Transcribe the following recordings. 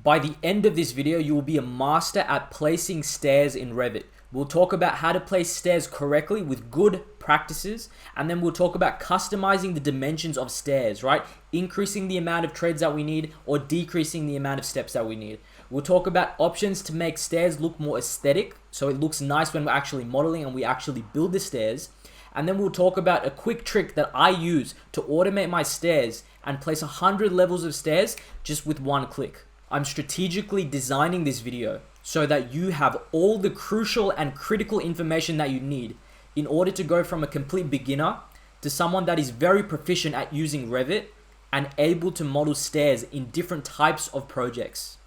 By the end of this video, you will be a master at placing stairs in Revit. We'll talk about how to place stairs correctly with good practices, and then we'll talk about customizing the dimensions of stairs, right? Increasing the amount of treads that we need or decreasing the amount of steps that we need. We'll talk about options to make stairs look more aesthetic, so it looks nice when we're actually modeling and we actually build the stairs. And then we'll talk about a quick trick that I use to automate my stairs and place 100 levels of stairs just with one click. I'm strategically designing this video so that you have all the crucial and critical information that you need in order to go from a complete beginner to someone that is very proficient at using Revit and able to model stairs in different types of projects.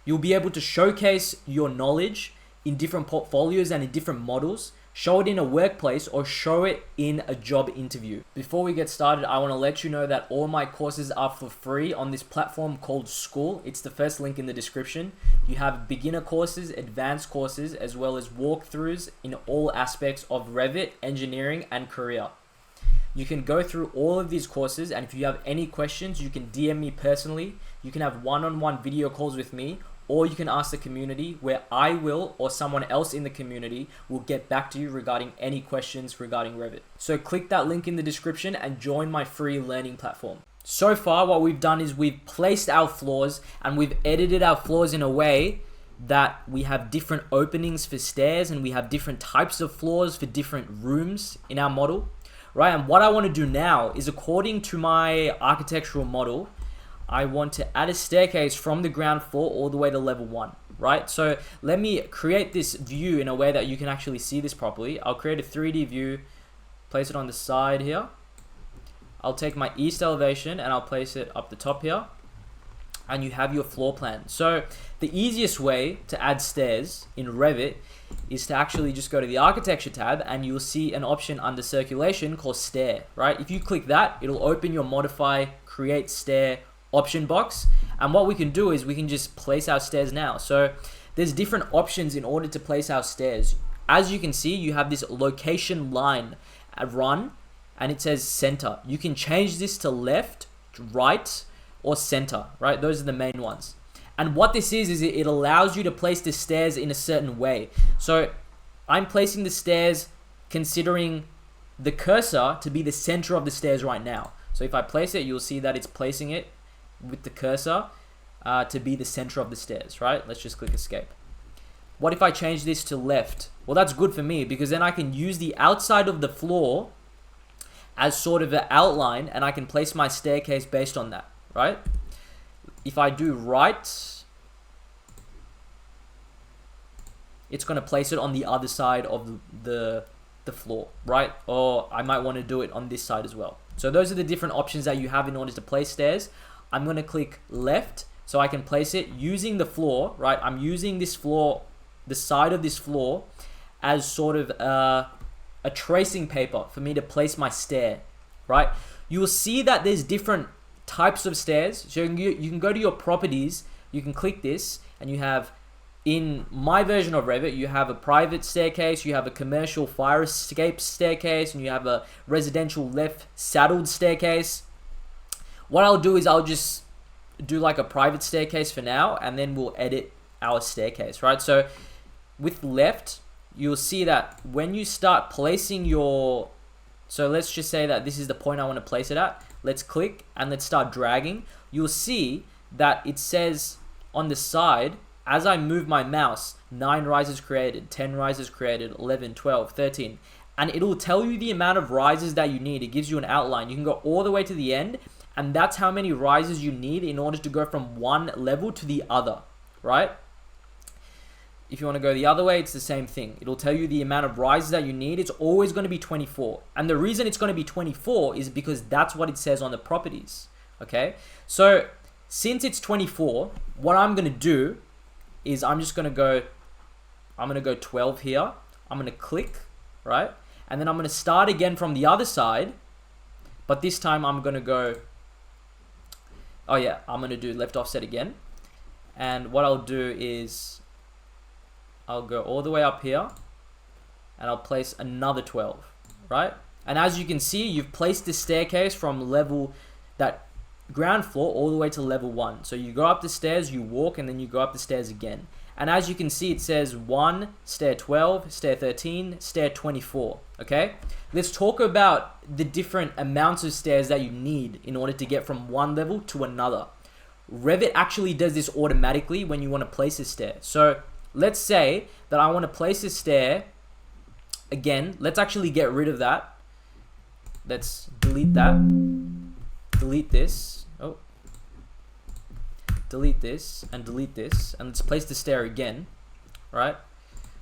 You'll be able to showcase your knowledge in different portfolios and in different models, show it in a workplace or show it in a job interview. Before we get started, I want to let you know that all my courses are for free on this platform called School. It's the first link in the description. You have beginner courses, advanced courses, as well as walkthroughs in all aspects of Revit, engineering, and career. You can go through all of these courses, and if you have any questions, you can DM me personally. You can have one-on-one video calls with me, or you can ask the community where I will or someone else in the community will get back to you regarding any questions regarding Revit. So click that link in the description and join my free learning platform. So far, what we've done is we've placed our floors and we've edited our floors in a way that we have different openings for stairs and we have different types of floors for different rooms in our model, right? And what I want to do now is, according to my architectural model, I want to add a staircase from the ground floor all the way to level 1, right? So let me create this view in a way that you can actually see this properly. I'll create a 3D view, place it on the side here. I'll take my east elevation and I'll place it up the top here. And you have your floor plan. So the easiest way to add stairs in Revit is to actually just go to the architecture tab and you'll see an option under circulation called stair, right? If you click that, it'll open your modify, create stair option box, and what we can do is we can just place our stairs now. So there's different options in order to place our stairs. As you can see, you have this location line run and it says center. You can change this to left, right, or center, right? Those are the main ones. And what this is it allows you to place the stairs in a certain way. So I'm placing the stairs considering the cursor to be the center of the stairs right now. So if I place it, you'll see that it's placing it with the cursor to be the center of the stairs, right? Let's just click escape. What if I change this to left? Well, that's good for me because then I can use the outside of the floor as sort of an outline and I can place my staircase based on that, right? If I do right, it's going to place it on the other side of the floor, right? Or I might want to do it on this side as well. So those are the different options that you have in order to place stairs. I'm going to click left so I can place it using the floor, right? I'm using this floor, the side of this floor, as sort of a tracing paper for me to place my stair, right? You will see that there's different types of stairs. So you can go to your properties, you can click this, and you have, in my version of Revit, you have a private staircase, you have a commercial fire escape staircase, and you have a residential left saddled staircase. What I'll do is I'll just do like a private staircase for now, and then we'll edit our staircase, right? So with left, you'll see that when you start placing your, so let's just say that this is the point I want to place it at. Let's click and let's start dragging. You'll see that it says on the side, as I move my mouse, 9 rises created, 10 rises created, 11, 12, 13. And it'll tell you the amount of rises that you need. It gives you an outline. You can go all the way to the end, and that's how many rises you need in order to go from one level to the other, right? If you want to go the other way, it's the same thing. It'll tell you the amount of rises that you need. It's always going to be 24. And the reason it's going to be 24 is because that's what it says on the properties, okay? So since it's 24, what I'm going to do is I'm going to go 12 here. I'm going to click, right? And then I'm going to start again from the other side, but this time I'm going to go, oh yeah, I'm going to do left offset again. And what I'll do is I'll go all the way up here and I'll place another 12, right? And as you can see, you've placed this staircase from level that ground floor all the way to level 1. So you go up the stairs, you walk, and then you go up the stairs again. And as you can see, it says 1, stair 12, stair 13, stair 24, okay? Let's talk about the different amounts of stairs that you need in order to get from one level to another. Revit actually does this automatically when you want to place a stair. So let's say that I want to place a stair. Again, let's actually get rid of that. Let's delete that. Delete this. Oh. Delete this and delete this. And let's place the stair again. Right?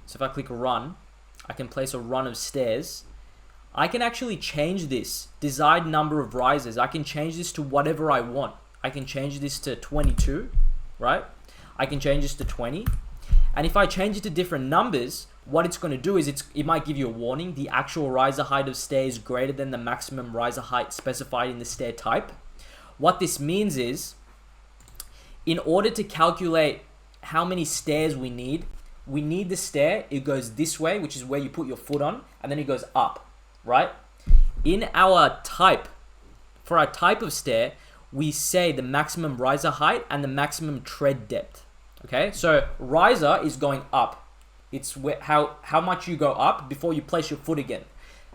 So if I click run, I can place a run of stairs. I can actually change this desired number of risers. I can change this to whatever I want. I can change this to 22, right? I can change this to 20. And if I change it to different numbers, what it's going to do is it might give you a warning. The actual riser height of stair is greater than the maximum riser height specified in the stair type. What this means is, in order to calculate how many stairs we need the stair, it goes this way, which is where you put your foot on, and then it goes up, right? In our type, for our type of stair, we say the maximum riser height and the maximum tread depth. Okay, so riser is going up. It's how much you go up before you place your foot again.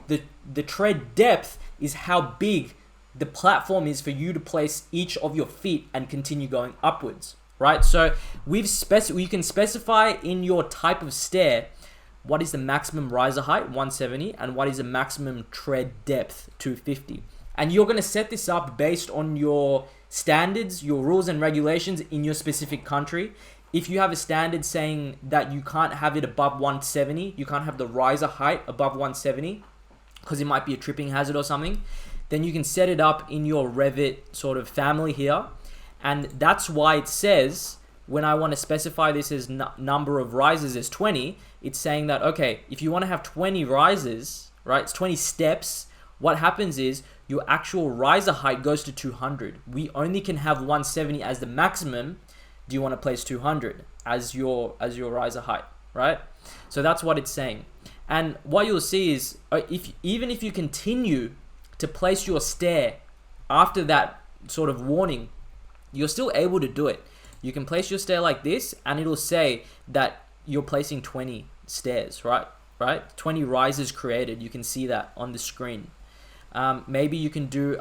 The tread depth is how big the platform is for you to place each of your feet and continue going upwards, right? So you can specify in your type of stair what is the maximum riser height, 170, and what is the maximum tread depth, 250. And you're going to set this up based on your standards, your rules and regulations in your specific country. If you have a standard saying that you can't have it above 170, you can't have the riser height above 170 because it might be a tripping hazard or something, then you can set it up in your Revit sort of family here. And that's why it says, when I want to specify this as number of risers as 20, it's saying that, okay, if you want to have 20 risers, right, it's 20 steps, what happens is your actual riser height goes to 200. We only can have 170 as the maximum. Do you want to place 200 as your riser height, right? So that's what it's saying. And what you'll see is, even if you continue to place your stair after that sort of warning, you're still able to do it. You can place your stair like this, and it'll say that you're placing 20 stairs, right? 20 risers created. You can see that on the screen. Maybe you can do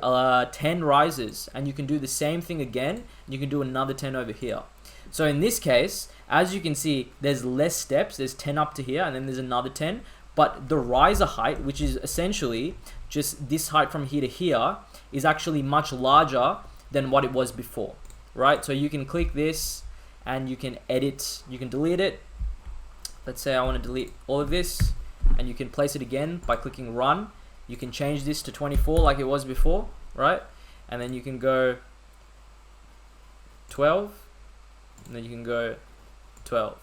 10 risers, and you can do the same thing again. You can do another 10 over here. So in this case, as you can see, there's less steps. There's 10 up to here, and then there's another 10. But the riser height, which is essentially just this height from here to here, is actually much larger than what it was before, right? So you can click this, and you can edit. You can delete it. Let's say I want to delete all of this, and you can place it again by clicking run. You can change this to 24 like it was before, right? And then you can go 12, and then you can go 12,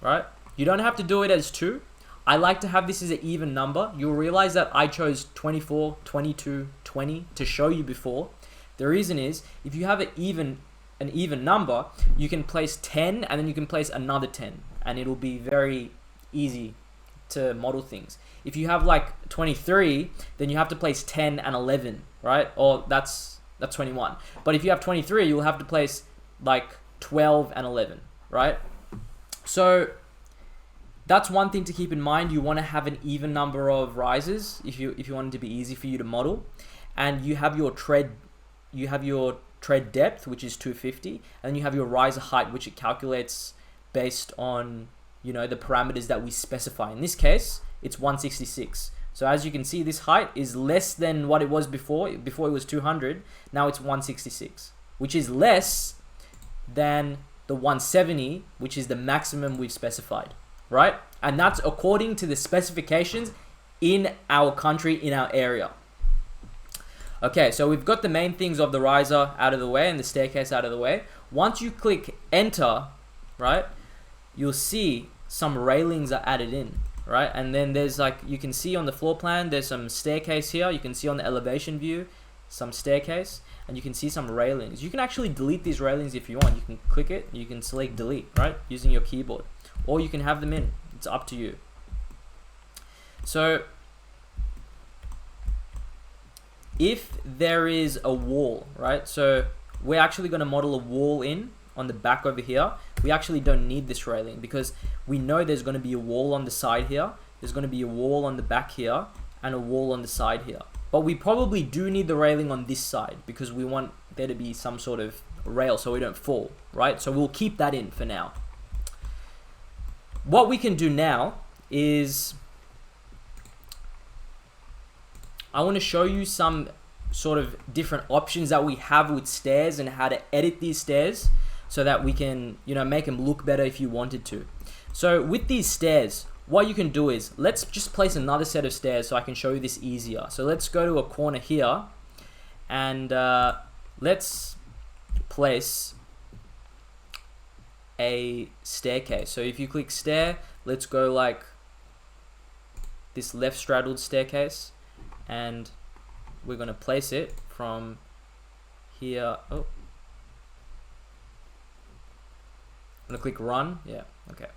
right? You don't have to do it as 2. I like to have this as an even number. You'll realize that I chose 24, 22, 20 to show you before. The reason is, if you have an even number, you can place 10, and then you can place another 10, and it'll be very easy to model things. If you have like 23, then you have to place 10 and 11, right? Or that's 21. But if you have 23, you'll have to place like 12 and 11, right? So that's one thing to keep in mind. You want to have an even number of risers if you want it to be easy for you to model. And you have your tread depth, which is 250, and then you have your riser height, which it calculates based on, the parameters that we specify. In this case, it's 166. So as you can see, this height is less than what it was before. Before it was 200. Now it's 166, which is less than the 170, which is the maximum we've specified, right? And that's according to the specifications in our country, in our area. Okay, so we've got the main things of the riser out of the way and the staircase out of the way. Once you click enter, right, you'll see some railings are added in, right? And then there's you can see on the floor plan, there's some staircase here. You can see on the elevation view, some staircase, and you can see some railings. You can actually delete these railings if you want. You can click it, you can select delete, right, using your keyboard. Or you can have them in. It's up to you. So if there is a wall, right? So we're actually going to model a wall in on the back over here. We actually don't need this railing because we know there's going to be a wall on the side here. There's going to be a wall on the back here and a wall on the side here. But we probably do need the railing on this side because we want there to be some sort of rail so we don't fall, right? So we'll keep that in for now. What we can do now is I want to show you some sort of different options that we have with stairs and how to edit these stairs so that we can, you know, make them look better if you wanted to. So with these stairs, what you can do is, let's just place another set of stairs so I can show you this easier. So let's go to a corner here and let's place a staircase. So if you click stair, let's go like this left straddled staircase, and we're going to place it from here. Oh, I'm going to click run. Yeah, okay.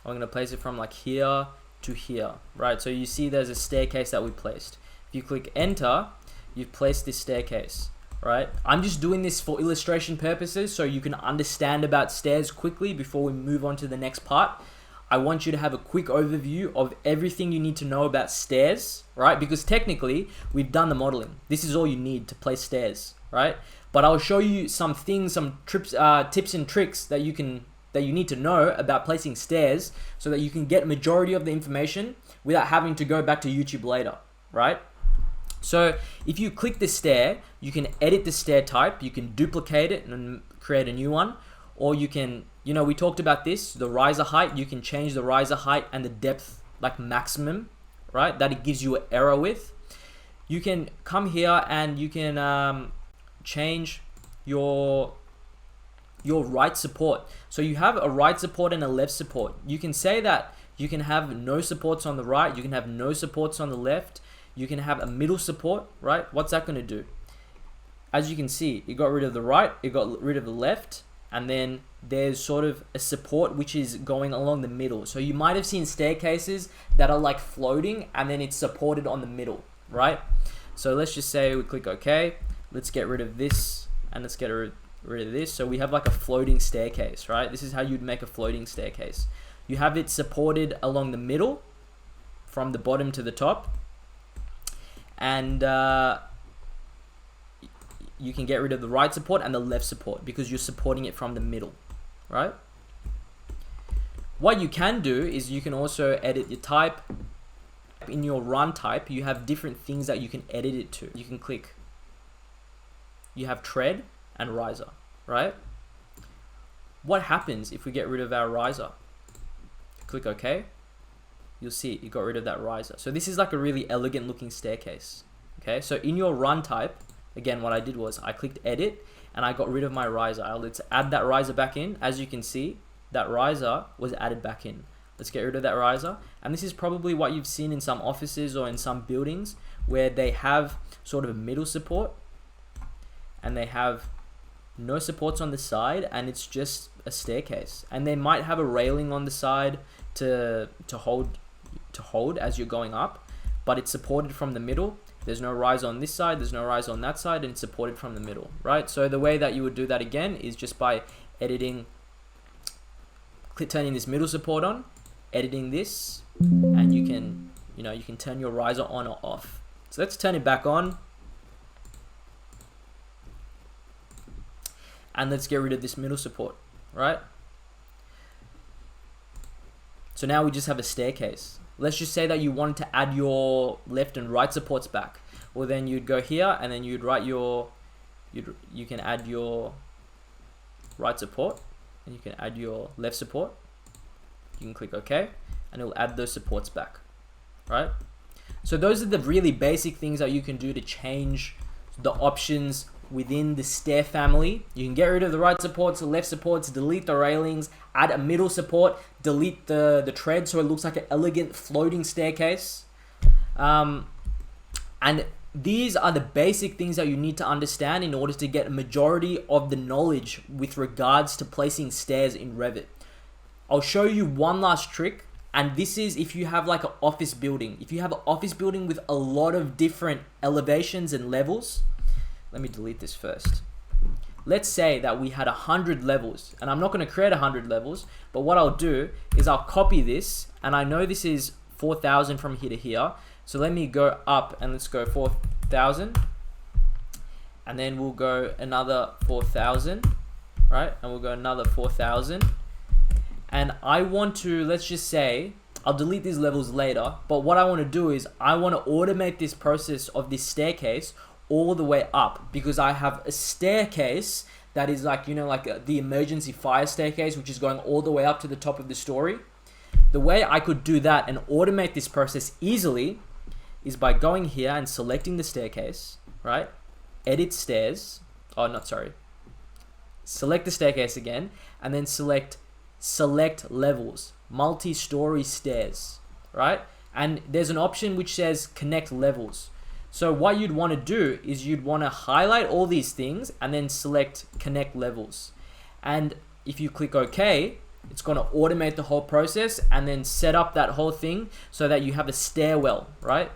I'm going to place it from like here to here, right? So you see there's a staircase that we placed. If you click enter, you've placed this staircase, right? I'm just doing this for illustration purposes so you can understand about stairs quickly before we move on to the next part. I want you to have a quick overview of everything you need to know about stairs, right? Because technically we've done the modeling. This is all you need to place stairs, right? But I'll show you some things, some tips and tricks that you need to know about placing stairs so that you can get majority of the information without having to go back to YouTube later, right? So if you click the stair, you can edit the stair type, you can duplicate it and create a new one, or you can, you know, we talked about this, the riser height, you can change the riser height and the depth like maximum, right? That it gives you an error with. You can come here and you can change your right support. So you have a right support and a left support. You can say that you can have no supports on the right, you can have no supports on the left, you can have a middle support, right? What's that going to do? As you can see, it got rid of the right, it got rid of the left, and then there's sort of a support which is going along the middle. So you might have seen staircases that are like floating and then it's supported on the middle, right? So let's just say we click OK. Let's get rid of this and let's get rid of this. So we have like a floating staircase, right? This is how you'd make a floating staircase. You have it supported along the middle from the bottom to the top, and you can get rid of the right support and the left support because you're supporting it from the middle, right? What you can do is you can also edit your type. In your run type, you have different things that you can edit it to. You can click, you have tread and riser, right? What happens if we get rid of our riser? Click OK. You'll see it got rid of that riser. So this is like a really elegant looking staircase. Okay, so in your run type, again, what I did was I clicked edit and I got rid of my riser. Let's add that riser back in. As you can see, that riser was added back in. Let's get rid of that riser. And this is probably what you've seen in some offices or in some buildings where they have sort of a middle support and they have no supports on the side and it's just a staircase. And they might have a railing on the side to hold as you're going up, but it's supported from the middle. There's no rise on this side, there's no rise on that side, and it's supported from the middle, right? So the way that you would do that again is just by editing, turning this middle support on, editing this, and you can turn your riser on or off. So let's turn it back on. And let's get rid of this middle support, right? So now we just have a staircase. Let's just say that you wanted to add your left and right supports back. Well, then you'd go here and then you'd write you can add your right support and you can add your left support. You can click OK and it'll add those supports back, right? So those are the really basic things that you can do to change the options within the stair family. You can get rid of the right supports, the left supports, delete the railings, add a middle support, delete the tread so it looks like an elegant floating staircase. And these are the basic things that you need to understand in order to get a majority of the knowledge with regards to placing stairs in Revit. I'll show you one last trick, and this is if you have like an office building. If you have an office building with a lot of different elevations and levels, let me delete this first. let's say that we had 100 levels, and I'm not going to create 100 levels, but what I'll do is I'll copy this, and I know this is 4,000 from here to here, so let me go up and let's go 4,000, and then we'll go another 4,000, right? And we'll go another 4,000, and I want to, let's just say, I'll delete these levels later, but what I want to do is I want to automate this process of this staircase all the way up, because I have a staircase that is like, you know, like the emergency fire staircase, which is going all the way up to the top of the story. The way I could do that and automate this process easily is by going here and selecting the staircase, right? Edit stairs. Oh, not sorry. Select the staircase again, and then select levels, multi-story stairs, right? And there's an option which says connect levels. So what you'd want to do is you'd want to highlight all these things and then select connect levels. And if you click OK, it's going to automate the whole process and then set up that whole thing so that you have a stairwell, right?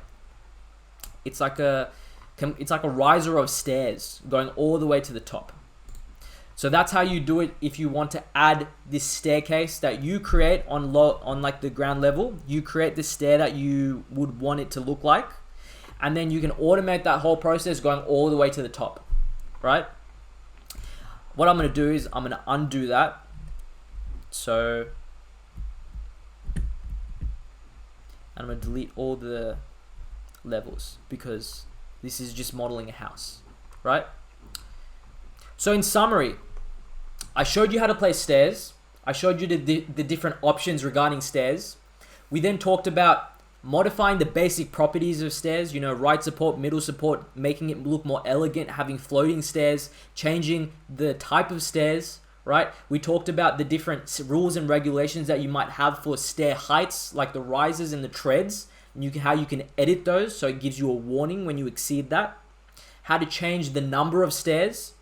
It's like a riser of stairs going all the way to the top. So that's how you do it if you want to add this staircase that you create on like the ground level. You create the stair that you would want it to look like, and then you can automate that whole process going all the way to the top, right? What I'm going to do is I'm going to undo that. So I'm going to delete all the levels because this is just modeling a house, right? So in summary, I showed you how to place stairs. I showed you the different options regarding stairs. We then talked about modifying the basic properties of stairs, you know, right support, middle support, making it look more elegant, having floating stairs, changing the type of stairs, right? We talked about the different rules and regulations that you might have for stair heights, like the rises and the treads, and how you can edit those so it gives you a warning when you exceed that. How to change the number of stairs.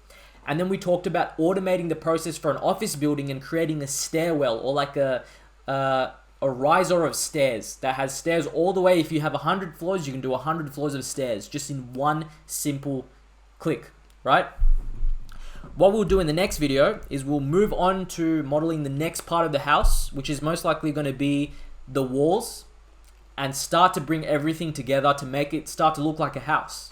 And then we talked about automating the process for an office building and creating a stairwell, or like a riser of stairs that has stairs all the way. If you have 100 floors, you can do 100 floors of stairs just in one simple click, right? What we'll do in the next video is we'll move on to modeling the next part of the house, which is most likely going to be the walls, and start to bring everything together to make it start to look like a house.